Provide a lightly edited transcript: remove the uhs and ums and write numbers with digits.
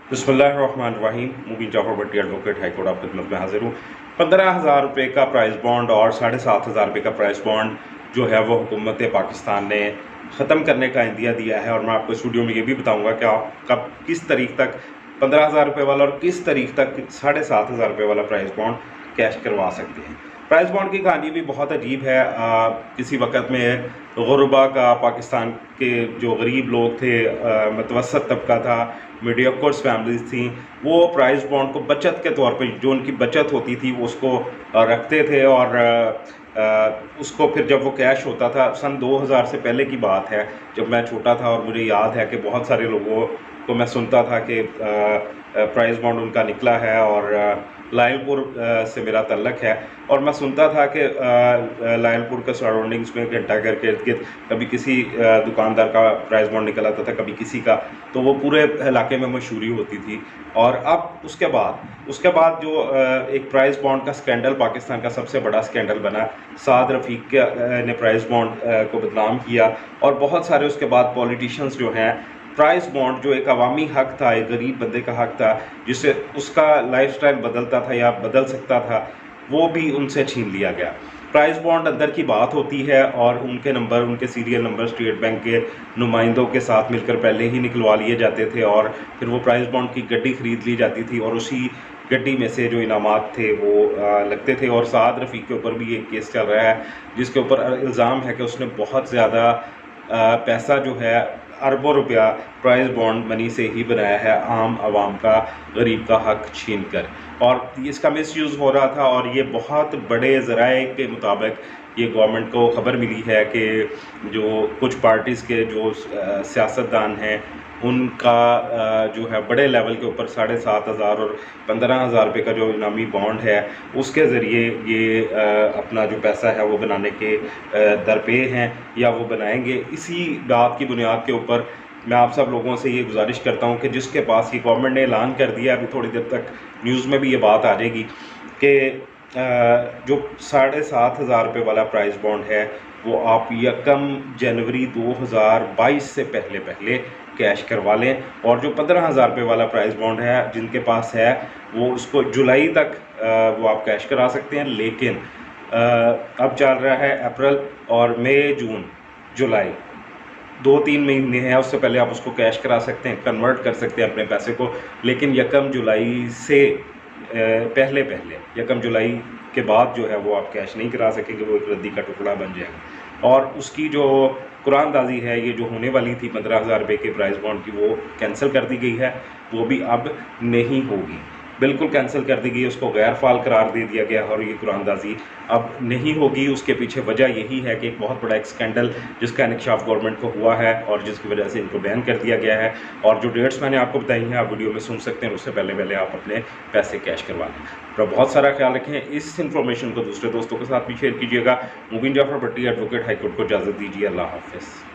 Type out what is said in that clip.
बिस्मिल्लाहिर्रहमानिर्रहीम। मुबीन जाफर भट्टी advocate high court आपकी खिदमत में हाजिर हूँ। 15,000 रुपये का प्राइस बॉन्ड और 7,500 रुपये का प्राइस बॉन्ड जो है वो हुकूमत पाकिस्तान ने ख़त्म करने का इंदिया दिया है। और मैं आपको इस वीडियो में ये भी बताऊँगा कि आप कब किस तारीख तक 15,000 रुपये वाला और किस तारीख तक 7,500 रुपये वाला प्राइस बॉन्ड कैश करवा सकते हैं। प्राइस बॉन्ड की कहानी भी बहुत अजीब है। किसी वक़्त में गुरबा का पाकिस्तान के जो गरीब लोग थे, मतवसत तबका था, मीडियोकर्स फैमिलीज़ थी, वो प्राइस बॉन्ड को बचत के तौर पे जो उनकी बचत होती थी वो उसको रखते थे। और उसको फिर जब वो कैश होता था, सन 2000 से पहले की बात है, जब मैं छोटा था, और मुझे याद है कि बहुत सारे लोगों को मैं सुनता था कि प्राइस बॉन्ड उनका निकला है और लायलपुर से मेरा तल्लक है। और मैं सुनता था कि लायलपुर के सराउंडिंग्स में घंटाघर के इर्द गिर्द कभी किसी दुकानदार का प्राइस बॉन्ड निकल आता था, कभी किसी का, तो वो पूरे इलाके में मशहूरी होती थी। और अब उसके बाद जो एक प्राइस बॉन्ड का स्कैंडल पाकिस्तान का सबसे बड़ा स्कैंडल बना, साद रफ़ीक ने प्राइस बॉन्ड को बदनाम किया। और बहुत सारे उसके बाद पॉलिटिशियंस जो हैं, प्राइस बॉन्ड जो एक अवामी हक़ था, एक गरीब बंदे का हक़ था, जिससे उसका लाइफस्टाइल बदलता था या बदल सकता था, वो भी उनसे छीन लिया गया। प्राइस बॉन्ड अंदर की बात होती है और उनके नंबर, उनके सीरियल नंबर स्टेट बैंक के नुमाइंदों के साथ मिलकर पहले ही निकलवा लिए जाते थे और फिर वो प्राइस बॉन्ड की गड्डी ख़रीद ली जाती थी और उसी गड्डी में से जो इनामात थे वो लगते थे। और साद रफ़ीक के ऊपर भी एक केस चल रहा है जिसके ऊपर इल्ज़ाम है कि उसने बहुत ज़्यादा पैसा जो है, अरबों रुपया प्राइस बॉन्ड मनी से ही बनाया है, आम आवाम का, गरीब का हक़ छीन कर। और इसका मिसयूज़ हो रहा था। और ये बहुत बड़े ज़राए के मुताबिक ये गवर्नमेंट को ख़बर मिली है कि जो कुछ पार्टीज़ के जो सियासतदान हैं, उनका जो है बड़े लेवल के ऊपर 7,500 और 15,000 रुपये का जो इनामी बॉन्ड है, उसके ज़रिए ये अपना जो पैसा है वो बनाने के दरपे हैं या वो बनाएंगे। इसी बात की बुनियाद के ऊपर मैं आप सब लोगों से ये गुजारिश करता हूँ कि जिसके पास ये गवर्नमेंट ने ऐलान कर दिया, अभी थोड़ी देर तक न्यूज़ में भी ये बात आ जाएगी कि जो 7,500 रुपये वाला प्राइस बॉन्ड है वो आप 1 जनवरी 2022 से पहले कैश करवा लें। और जो 15,000 रुपये वाला प्राइस बॉन्ड है जिनके पास है, वो उसको जुलाई तक वो आप कैश करा सकते हैं। लेकिन अब चल रहा है अप्रैल और मई, जून, जुलाई, 2-3 महीने हैं, उससे पहले आप उसको कैश करा सकते हैं, कन्वर्ट कर सकते हैं अपने पैसे को। लेकिन 1 जुलाई से पहले 1 जुलाई के बाद जो है वो आप कैश नहीं करा सकेंगे, वो एक रद्दी का टुकड़ा बन जाएगा। और उसकी जो कुरानदाजी है, ये जो होने वाली थी 15,000 रुपये के प्राइस बॉन्ड की, वो कैंसिल कर दी गई है, वो भी अब नहीं होगी, बिल्कुल कैंसिल कर दी गई, उसको गैर फाल करार दे दिया गया और ये कुरानदाजी अब नहीं होगी। उसके पीछे वजह यही है कि एक बहुत बड़ा एक स्कैंडल जिसका इंकशाफ गवर्नमेंट को हुआ है और जिसकी वजह से इनको बैन कर दिया गया है। और जो डेट्स मैंने आपको बताई हैं आप वीडियो में सुन सकते हैं, उससे पहले आप अपने पैसे कैश करवा लें। तो बहुत सारा ख्याल रखें, इस इन्फॉर्मेशन को दूसरे दोस्तों के साथ भी शेयर कीजिएगा। मुबीन जाफर भट्टी एडवोकेट हाईकोर्ट को इजाज़त दीजिए। अल्लाह हाफ़िज़।